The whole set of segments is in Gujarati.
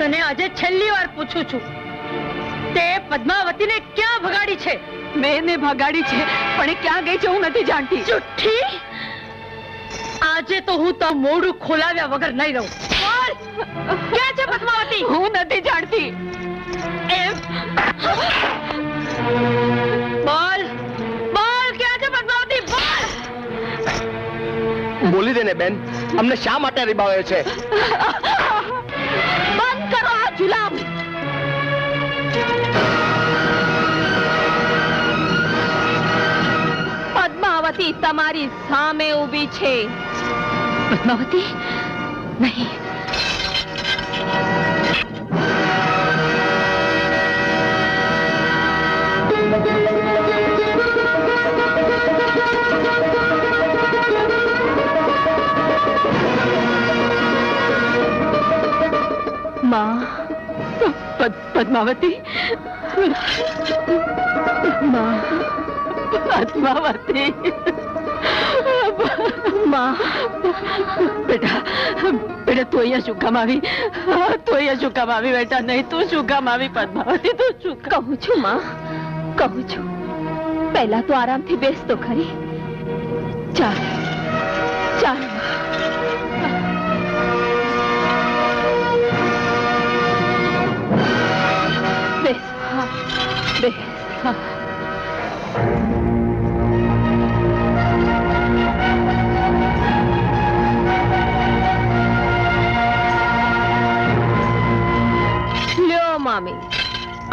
તને આજે છેલ્લી વાર પૂછું છું, તે પદ્માવતીને ક્યાં ભગાડી છે? મેં એને ભગાડી છે, પણ એ ક્યાં ગઈ છે હું નથી જાણતી. જુઠ્ઠી! આજે તો હું તો મોઢું ખોલાવ્યા વગર નહીં રહું. બોલ, ક્યાં છે પદ્માવતી? હું નથી જાણતી. એમ બોલ, બોલ, ક્યાં છે પદ્માવતી? બોલ. બોલી દે ને બેન, અમને શા માટે રીબાવે છે? બંધ કરો આ જુલામ. પદ્માવતી તમારી સામે ઊભી છે. પદ્માવતી નહીં. માં, પદ્માવતી, માં, પદ્માવતી, માં. બેટા, બેટા તું અહીંયા શું કામ આવી? તું અહીંયા શું કામ આવી બેટા? નહીં, તું શું કામ આવી પદ્માવતી? તું શું? કહું છું માં, કહું છું. પહેલા તો આરામથી બેસ તો ખરી. ચાલ ચાલ. બેસ, બેસ. લ્યો મામી,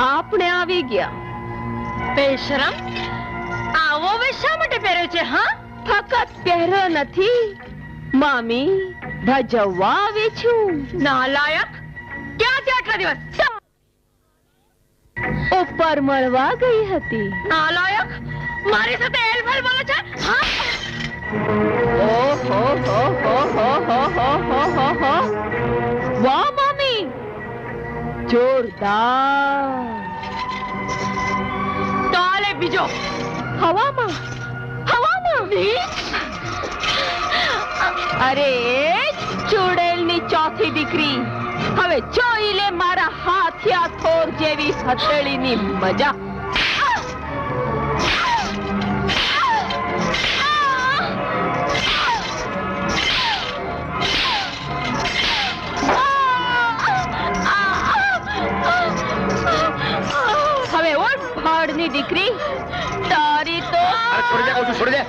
આપણે આવી ગયા. બેશરમ, આવો વેશ શા માટે પહેર્યો છે? હા, ફકત પહેરો નથી મામી, ભજવવા આવી છું. નાલાયક! ક્યાં છે આટલા દિવસ? ઉપર મળવા ગઈ હતી. નાલાયક! મારી સાથે એલફેલ બોલે છે? હા. ઓહો હો હો હો હો હો હો હો હો. વાહ મામી, જોરદાર. તાલે બીજો હવામાં, હવામાં. અરે ચુડેલની ચોથી દીકરી, હવે જોઈ લે મારા હાથિયા થોર જેવી હથેળીની મજા. હવે ઉઠ ભાડની દીકરી, તારી તો. છોડી દે, કહું છું, છોડી દે.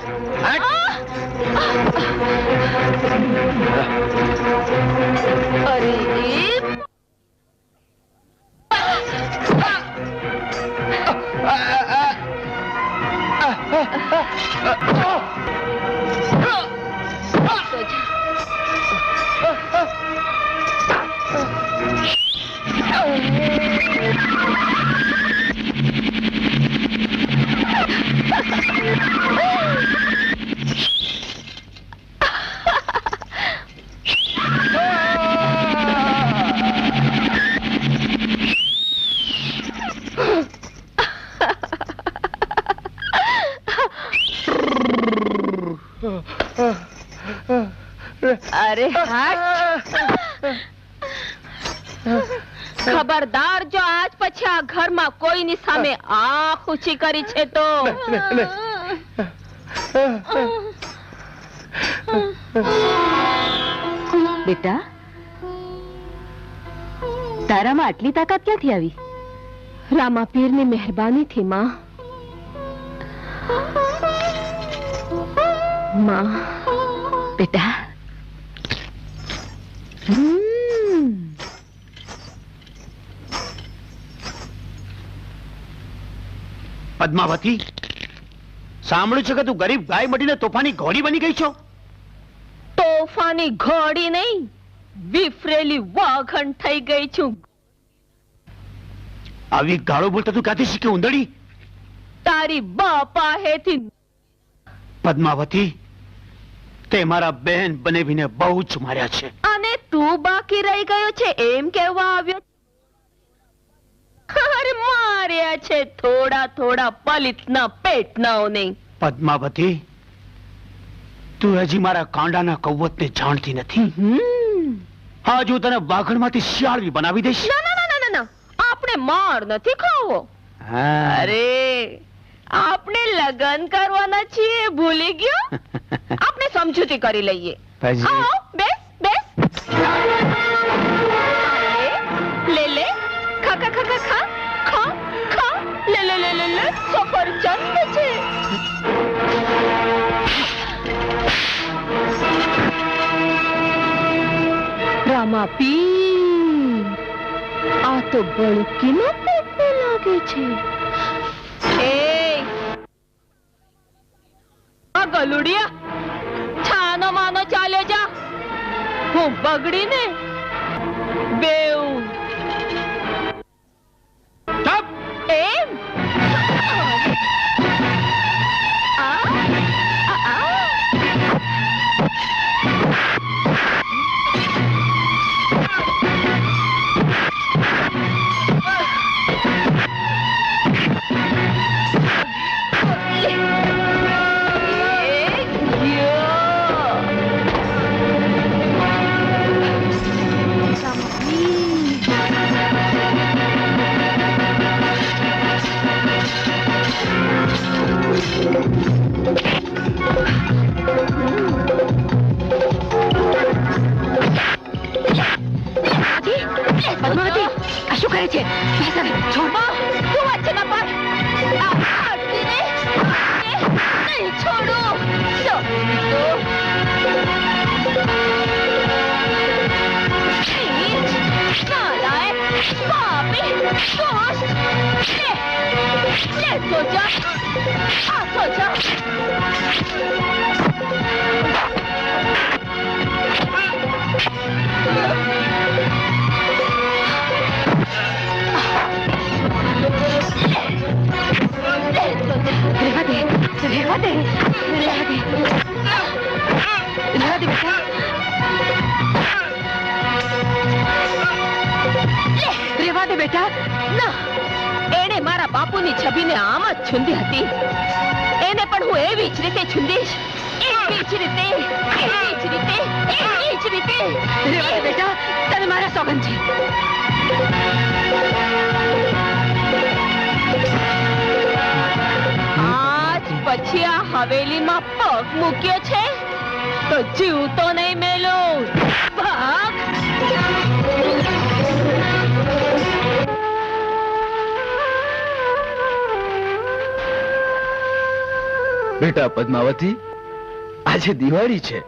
અરે અરે ખબરદાર, જો આજ પછી આ ઘરમાં કોઈની સામે આંખ ઊંચી કરી છે તો. બેટા, તારામાં આટલી તાકાત ક્યાંથી આવી? રામાપીરની મહેરબાનીથી માં. માં, બેટા. પદ્માવતી, સાંભળ્યું છે કે તું ગરીબ ગાય મટીને તોફાની ઘોડી બની ગઈ છો? તોફાની ઘોડી નહીં, વિફરેલી વાઘણ થઈ ગઈ છું. આવી ગાળો બોલતા તું ક્યાંથી શીખી ઉંદડી? તારી બાપા હેથી. પદ્માવતી, તે મારા બહેન બનેવીને બહુ જ માર્યા છે. અને તું બાકી રહી ગયો છે એમ કહેવા આવ્યો? અરે માર્યા છે થોડા થોડા પલિતના પેટનાઓને. પદ્માવતી, તું હજી મારા કાંડાના કૌવતને જાણતી નથી. હા જો તને વાઘણમાંથી શિયાળ બી બનાવી દઈશ. ના ના ના ના ના, આપણે માર નથી ખાવો. હા. અરે આપણે લગન કરવાના છીએ, ભૂલી ગયો? આપણે સમજૂતી કરી લઈએ. પછી? આવો, બેસ બેસ. લે લે, ખા ખા ખા ખા ખા ખા ખા. લે લે લે લે લે, સફરજન છે. રામા પી, આ તો બળકીનો પેટને લાગે છે. એ આ ગલુડિયા, છાનો માનો ચાલ્યો જા. હું બગડીને બેઉ. ચૂપ. એમ આ આ આ. પદ્માવતી, આ શું કરે છે? છોડ, તું વચ્ચે ન પડ. નહીં છોડું. નાલાયક, પાપી, દોસ્ત. લે તો જા, આ તો જા. રહેવા દે, રહેવા દે, રહેવા દે, રહેવા દે બેટા. રહેવા દે બેટા. ના, એણે મારા બાપુની છબીને આમ જ છૂંદી હતી. એને પણ હું એવી જ રીતે છૂંદીશ. એવી જ રીતે, એવી જ રીતે, એવી જ રીતે. રહેવા દે બેટા, તને મારા સોગંદ છે. પછી આ હવેલીમાં પગ મૂક્યો છે તો જીવતો નહીં મેલું. ભાગ. બેટા પદ્માવતી, આજે દિવાળી છે.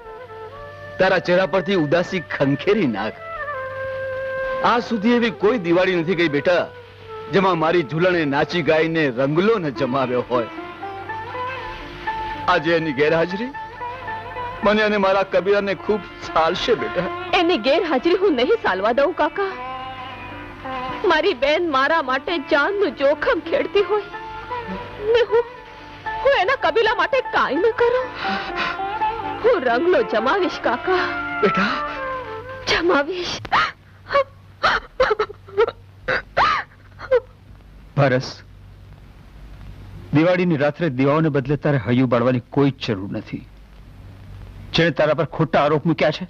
તારા ચહેરા પરથી ઉદાસી ખંખેરી નાખ. આજ સુધી એવી કોઈ દિવાળી નથી ગઈ બેટા જેમાં મારી ઝૂલણે નાચી ગાઈને રંગલો ન જમાવ્યો હોય. આજે એની ગેરહાજરી મને અને મારા કબીરાને ખૂબ સાલશે બેટા. એની ગેરહાજરી હું નહીં સાલવા દઉં કાકા. મારી બેન મારા માટે જાનનું જોખમ ખેડતી હોય ને હું એના કબીલા માટે કાંઈ ન કરું. હું રંગલો જમાવીશ કાકા. બેટા જમાવીશ. પારસ, દિવાળીની રાત્રે દીવાઓને બદલે તારે હૈયું બાળવાની કોઈ જ જરૂર નથી. જેણે તારા પર ખોટા આરોપ મૂક્યા છે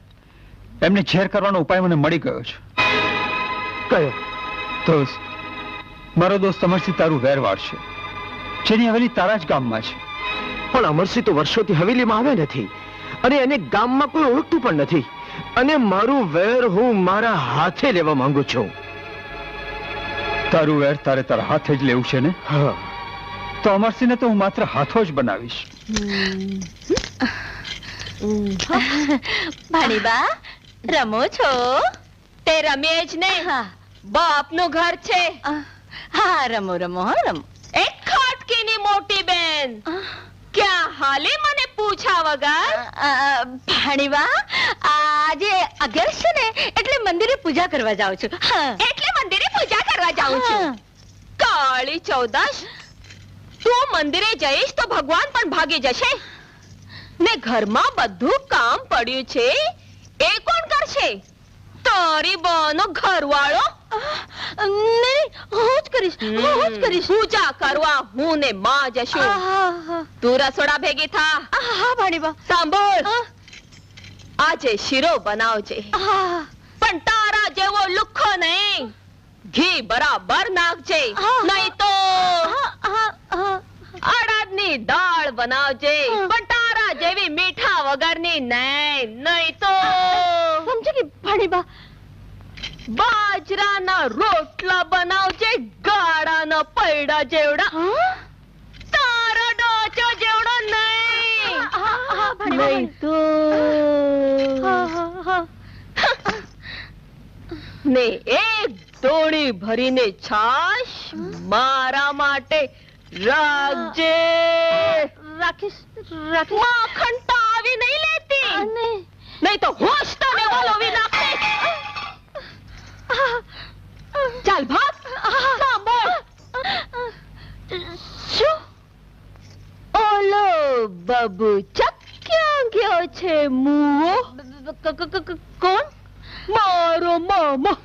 એમને ઝેર કરવાનો ઉપાય મને મળી ગયો છે. કયો? દોસ્ત, મારો દોસ્ત અમરસિંહ તારું વેર વાળશે, જેની હવેલી તારા જ ગામમાં છે. પણ અમરસિંહ તો વર્ષોથી હવેલીમાં આવ્યા નથી અને એને ગામમાં કોઈ ઓળખતું પણ નથી. અને મારું વેર હું મારા હાથે લેવા માંગુ છું. તારું વેર તારે તારા હાથે જ લેવું છે ને? હા. તો અમરસિંહને તો હું માત્ર હાથો જ બનાવીશ. ભાણીબા, રમો છો? તે રમીએ જ નહીં, બાપનું ઘર છે. હા, રમો રમો, હા રમો. એક ખાટકીની મોટી બેન ક્યાં હાલે મને પૂછા વગર? ભાણીબા, આજે 11 છે ને એટલે મંદિરે પૂજા કરવા જાઉં છું. એટલે મંદિરે પૂજા કરવા જાઉં છું. કાળી ચૌદશ, તું મંદિરે જઈશ તો ભગવાન પણ ભાગી જશે ને ઘરમાં બધું કામ પડ્યું છે એ કોણ કરશે? તારી બનો ઘરવાળો? નહીં, હું જ કરીશ, હું જ કરીશ. પૂજા કરવા હું ને માં જશું. તું રસોડા ભેગી થા. હા ભાણીબા. સાંભળ, આજે શીરો બનાવજે. પણ તારા જેવો લુખ્ખો નહીં. ઘી બરાબર નાખજે, નહીં તો અડદની દાળ બનાવજે, પણ તારા જેવી મીઠા વગરની નહીં, નહીં તો સમજો કે ભાણીબા બાજરાના રોટલા બનાવજે, ગાળાના પૈડા જેવડા, તારો ડોચો જેવડો નહીં, નહીં તો ને એક દોણી ભરીને છાશ મારા માટે રાખજે. રાખીશ. માખણ તો આવી નહીં લેતી, નહીં તો હોશ તને ઓલોવી નાખે. ચાલ ભાગ. સાંભળ, શું ઓલો બબુચક ક્યાં ગયો છે? મુઓ કોણ? મારો મામા.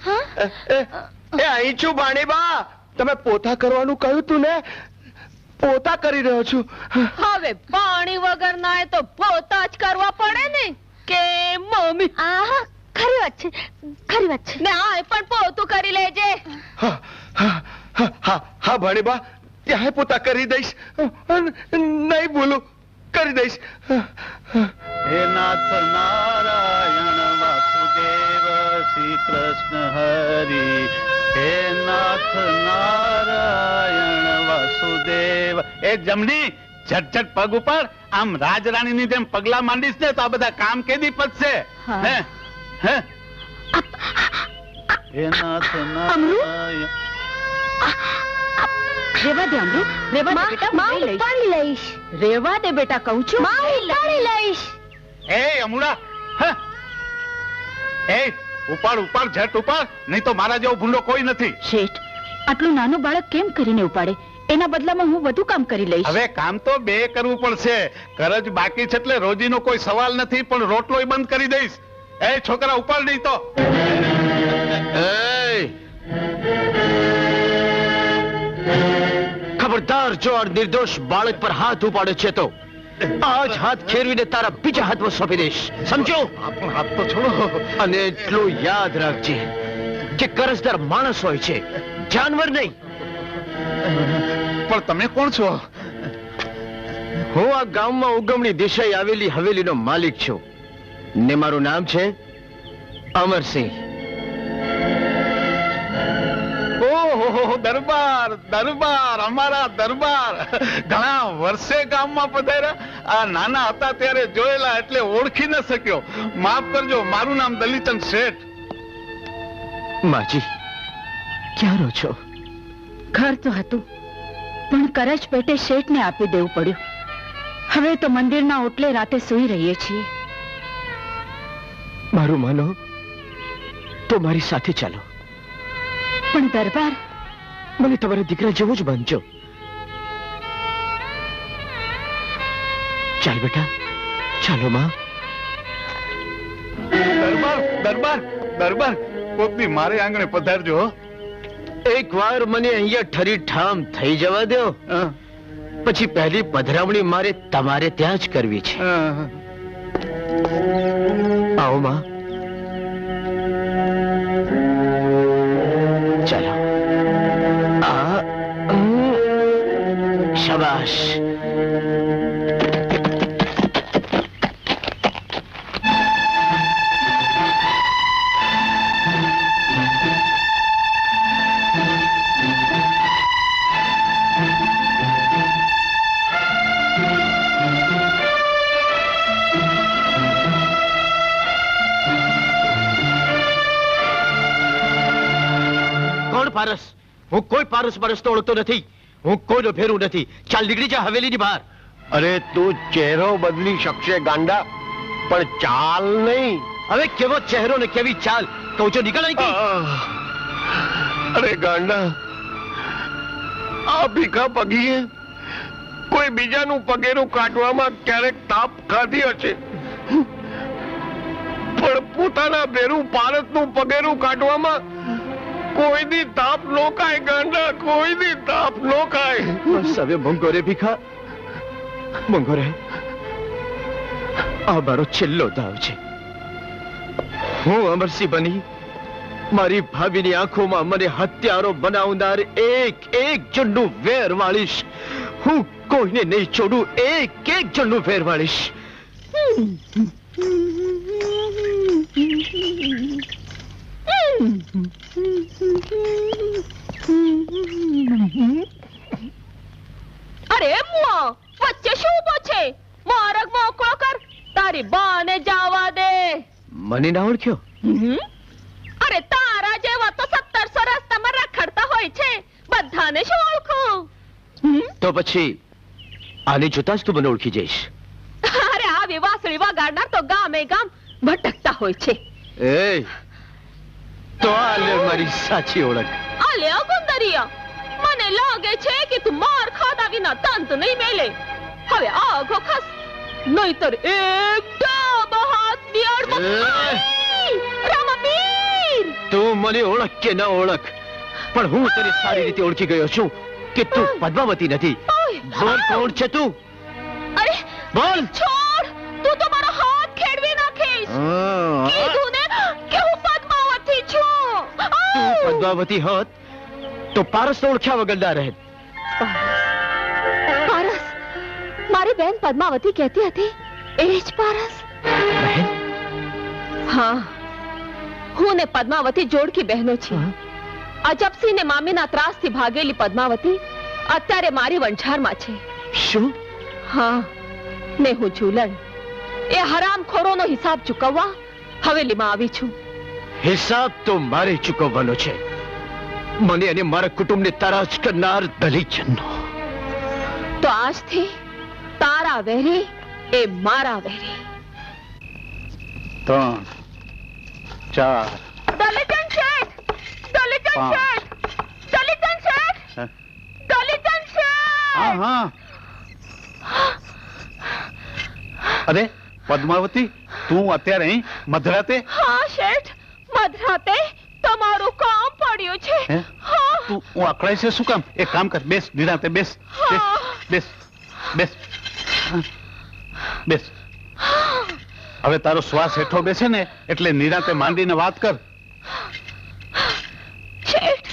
એ અહીં છું ભાણીબા. તમે પોતા કરવાનું કહ્યું તું ને, પોતા કરી રહ્યો છું. હવે પાણી વગર ના તો પોતા જ કરવા પડે ને કે મમ્મી? આહા, ખરી વાત છે, ખરી વાત છે. ને આ પણ પોતું કરી લેજે. હા ભાણીબા, ત્યાં પોતા કરી દઈશ. નહીં બોલું, કરી દઈશ. હે નાથ નારાયણ વાસુદેવ શ્રી કૃષ્ણ હરિ. હે નાથ નારાયણ વાસુદેવ. એ જમણી, ઝટઝટ પગ ઉપર આમ રાજરાણીની જેમ પગલા માંડીશ ને તો આ બધા કામ કેદી પતશે? હે હે હે નાથ નારાયણ. રેવા દે અમૃત, રેવા દે બેટા, માં ઉપાડી લઈશ. રેવા દે બેટા, કહું છું. માં ઉપાડી લઈશ. એ અમુડા, હે એ ઉપાડ ઉપાડ, ઝટ ઉપાડ, નહીં તો મારા જેવો ભૂંડો કોઈ નથી. શેઠ, આટલું નાનું બાળક કેમ કરીને ઉપાડે? એના બદલામાં હું વધુ કામ કરી લઈશ. હવે કામ તો બે કરવું પડશે. કરજ બાકી છે એટલે રોજીનો કોઈ સવાલ નથી, પણ રોટલોય બંધ કરી દઈશ. એ છોકરા ઉપાડ નહીં તો. ખબરદાર, જો આ નિર્દોષ બાળક પર હાથ ઉપાડે છે તો આજ હાથ ખેરવીને તારા બીજા હાથમાં સોંપી દઈશ. સમજો? આપણો હાથ તો છોડો. અને એટલું યાદ રાખજે કે કરજદાર માણસ હોય છે, જાનવર નહીં. પણ તમે કોણ છો? હું આ ગામમાં ઉગમણી દિશાએ આવેલી હવેલીનો માલિક છું ને મારું નામ છે અમરસિંહ. ઓહો, દરબાર દરબાર, અમારા દરબાર. ઘણા વર્ષે ગામમાં પધાર્યા. આ નાના હતા ત્યારે જોયેલા એટલે ઓળખી ન શક્યો. માફ કરજો, મારું નામ દલીચંદ શેઠ. માજી, ક્યાં રહો છો? ઘર તો હતું, પણ કરજ પેટે શેઠને આપી દેવું પડ્યું. હવે તો મંદિરના ઓટલે રાતે સૂઈ રહીએ છીએ. મારું માનો તો મારી સાથે ચાલો. પણ દરબાર, મને તમારા દીકરા જેવો જ બનજો. ચાલ બેટા, ચાલો માં. દરબાર દરબાર દરબાર, કોકની મારે આંગણે પધારજો. એક વાર મને અહીંયા ઠરી ઠામ થઈ જવા દો, પછી પહેલી પધરામણી મારે તમારે ત્યાં જ કરવી છે. આવો માં, ચાલો. શાબાશ. પારસ, હું કોઈ પારસ પરસ તો ઓળખતો નથી. હું કોઈનો ફેરું નથી. ચાલ નીકળી જા હવેલીની બહાર. અરે તું ચહેરો બદલી શકશે ગાંડા, પણ ચાલ નહીં. હવે કેવો ચહેરો ને કેવી ચાલ, કહું છું નીકળ અહીંથી. અરે ગાંડા, આ ભીખા પગીએ કોઈ બીજાનું પગેરું કાઢવામાં ક્યારેક તાપ ખાધી હશે, પણ પોતાના ભેરું પારસનું પગેરું કાઢવામાં કોઈની તાપ નો ખાય ગાંડા, કોઈની તાપ નો ખાય. બસ હવે મોંઘો રે ભીખા, મોંઘો રે. આ મારો છેલ્લો દાવ છે. હું અમરસિંહ બની મારી ભાભીની આંખોમાં મને હત્યારો બનાવનાર એક જણનું વેર વાળીશ. હું કોઈને નહીં છોડું, એક જણનું વેર વાળીશ. અરે મુઆ, વચ્ચે શું ઉભો છે? માર્ગ મોકળો કર, તારી બાને જવા દે. મને ના ઓળખ્યો? અરે તારા જેવા તો 1700 રસ્તામાં રખડતા હોય છે, બધાને શું ઓળખું? તો પછી આને જોતા જ તું મને ઓળખી જઈશ. અરે આવી વાંસળી વગાડનાર તો ગામે ગામ ભટકતા હોય છે. એ તો આ લે મારી સાચી ઓળખ. અલ્યા ગુંદરિયા, મને લાગે છે કે તું માર ખાધા વિના તંત નહીં મેલે. હવે આગો ખસ, નહીતર એકદમ હાથની અડમાં રામાપીર. તું મને ઓળખ કે ન ઓળખ, પણ હું તને સારી રીતે ઓળખી ગયો છું કે તું પદ્માવતી નથી. બોલ, કોણ છે તું? અરે બોલ. છોડ, તું તો મારો હાથ ખેડવી નાખીશ. કીધું ને કે હું પદ્માવતી છું. તું પદ્માવતી હોત તો પારસ ઓળખ્યા વગર ના રહે. પારસ, મારી બેન પદ્માવતી કહેતી હતી એ જ પારસ? બહેન? હા, હું ને પદ્માવતી જોડકી બહેનો છીએ. અજબસિંહ ને મામીના ત્રાસથી ભાગેલી પદ્માવતી અત્યારે મારી વંછારમાં છે. શું? હા, ને હું ઝૂલણ એ હરામખોરોનો હિસાબ ચૂકવવા હવેલીમાં આવી છું. હિસાબ તો મારે ચૂકવવાનો છે, મને અને મારા કુટુંબને તરાશ કરનાર દલીચનનો. તો આજથી તારા વેરી એ મારા વેરી. 3 4 દલીચન શેઠ, દલીચન શેઠ, દલીચન શેઠ, દલીચન શેઠ. હા હા. અરે પદ્માવતી, તું અત્યારે અહીં મધરાતે? હા શેઠ, મધરાતે તમારું કામ પડ્યું છે. હા. તું હું અકળાય છે શું કામ? એક કામ કર, બેસ નિરાંતે બેસ. બેસ બેસ બેસ. હવે તારો શ્વાસ હેઠો બેસે ને એટલે નિરાંતે માંડીને વાત કર. શેઠ,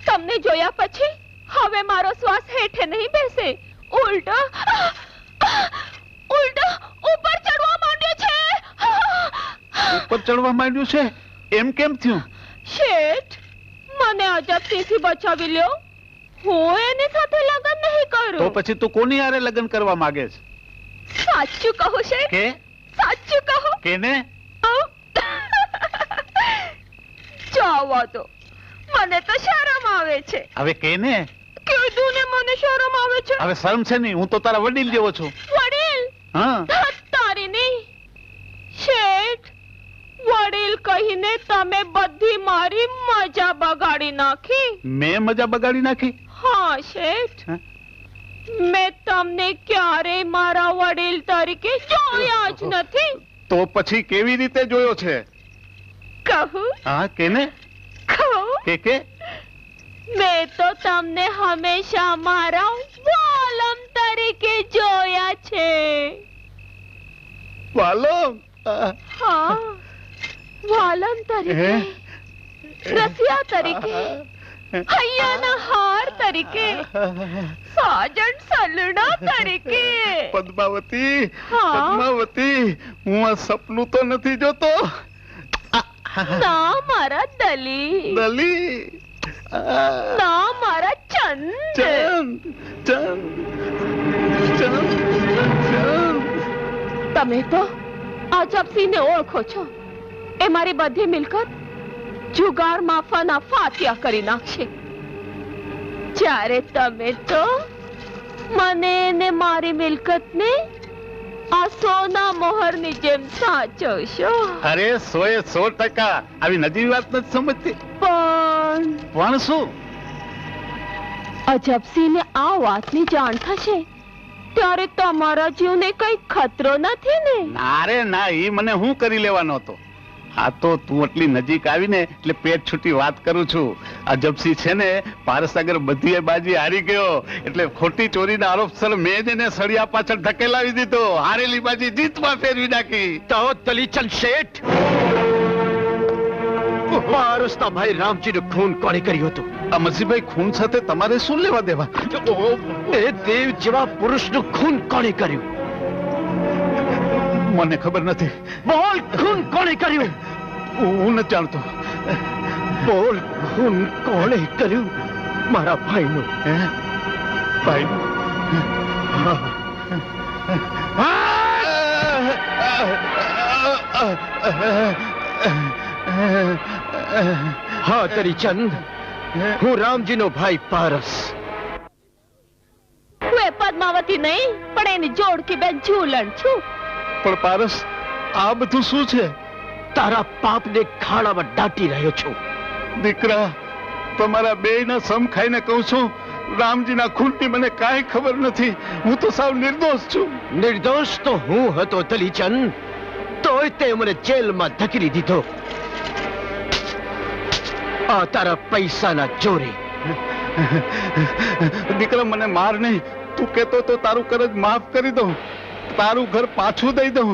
તમને જોયા પછી હવે મારો શ્વાસ હેઠે નહીં બેસે, ઉલટો ઉપર ચડવા માંડ્યો છે. ઉપર ચડવા માંડ્યું છે? એમ કેમ થયું? શેઠ, મને અજબસિંહથી બચાવી લ્યો. હું એની સાથે લગ્ન નહીં કરું. તો પછી તું કોની હારે લગ્ન કરવા માંગે છે? સાચું કહું શેઠ, કે સાચું કહો. કેને? જવા દો, મને તો શરમ આવે છે. હવે કેને? કીધું ને મને શરમ આવે છે. હવે શરમ છે નહીં, હું તો તારા વડીલ જેવો છું. વડીલ? હા. તારી નહીં શેઠ, વડીલ કહીને તમે બધી મારી મજા બગાડી નાખી. મેં મજા બગાડી નાખી? હા શેઠ, મેં તમને ક્યારેય મારા વડીલ તરીકે જોયા જ નથી. તો પછી કેવી રીતે જોયો છે? કહું? હા, કેને? કહું? કે મેં તો તમને હંમેશા મારા વાલમ તરીકે જોયા છે. વાલમ? હા, વાલમ તરીકે, રસિયા તરીકે, હૈયાના હાર તરીકે, સાજણ સલડા તરીકે. પદ્માવતી, હા? પદ્માવતી, હું આ સપનું તો નથી જોતો. ના મારા દલી, દલી, ના મારા ચંદ. ચંદ, ચંદ, ચંદ, ચંદ. તમે તો અજબસિંહને ઓળખો છો. એ મારી બધી મિલકત જુગાર માફાના ફાતિયા કરી નાખશે. જ્યારે તમે તો મને ને મારી મિલકતને આ સોના મોહરની જેમ સાચવશો. અરે 100% આવી નજીવી વાત નથી સમજતી. પણ શું? અજબસિંહને આ વાતની જાણ થશે ત્યારે તમારા જીવને કઈ ખતરો નથી ને? ના રે ના, ઈ મને હું કરી લેવાનો હતો. આ તો તું એટલી નજીક આવીને એટલે પેટ છૂટી વાત કરું છું. અજબસિંહ છે ને પારસાગર બધી બાજી હારી ગયો એટલે ખોટી ચોરીના આરોપસર મેં જ એને સળિયા પાછળ ધકેલાવી દીધો. હારેલી બાજી જીતમાં ફેરવી નાખી. તો દલીચંદ શેઠ, પારસના ભાઈ રામજીનું ખૂન કોણે કર્યું હતું? અમરજીભાઈ, ખૂન સાથે તમારે શું લેવા દેવા? એ દેવ જેવા પુરુષનું ખૂન કોણે કર્યું? મને ખબર નથી. બોલ, ખૂન કોણે કર્યું? હું નથી જાણતો. બોલ, ખૂન કોણે કર્યું? મારા ભાઈનું. ભાઈ હા તરીચંદ, હું રામજીનો ભાઈ પારસ. હું એ પદ્માવતી નહીં, પણ એની જોડકી બેન ઝૂલણ છું. પણ પારસ, આ બધું શું છે? તારા પાપને ખાડામાં દાટી રહ્યો છું. દીકરા, તમારા બેયના સમ ખાઈને કહું છું, રામજીના ખૂનની મને કાંઈ ખબર નથી. હું તો સાવ નિર્દોષ છું. નિર્દોષ તો હું હતો તલીચંદ, તોય તે મને જેલમાં ધકેલી દીધો. આ તારા પૈસાના જોરે. દીકરા, મને માર નહીં. તું કહેતો તો તારું કરજ માફ કરી દઉં, તારું ઘર પાછું દઈ દઉં,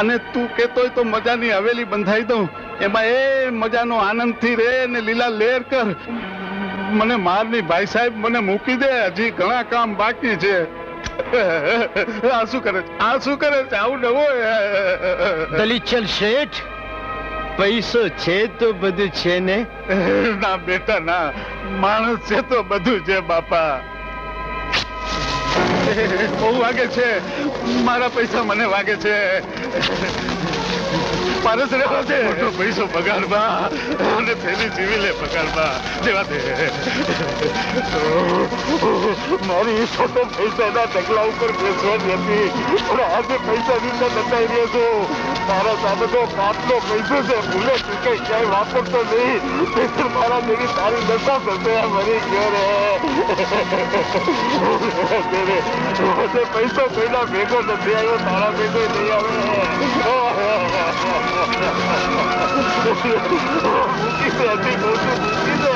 અને તું કહેતો તો મજાની હવેલી બંધાઈ દઉં. એમાં એ મજાનો આનંદથી રે ને લીલા લેર કર. મને માર નહીં ભાઈ સાહેબ, મને મૂકી દે. હજી ઘણા કામ બાકી છે. આ શું કરે છે? આ શું કરે છે? આવું નવો દલીચલ શેઠ, પૈસો છે તો બધું છે ને? ના બેટા ના, માણસ છે તો બધું છે બાપા. બહુ વાગે છે, મારા પૈસા મને વાગે છે. પારસ રહેવા દે. મોટો પૈસો પગારમાં અને પેલી સિવિલે પગારમાં દેવા દે. મારી છોટો પૈસાના ઢગલા ઉપર બેસવાની હતી, પણ આજે પૈસા નીચે દટાઈ રહ્યો છું. મારા સામેનો પાટલો પૈસો છે, ભૂલે ચૂકે ક્યાંય વાપરતો નહીં. મારા જેવી તારી દશા થશે. મરી ગયો રે. પૈસો કોઈના ભેગો નથી આવ્યો, તારા ભેગો નહીં આવે. મૂકી દે, હજી મૂકી દે.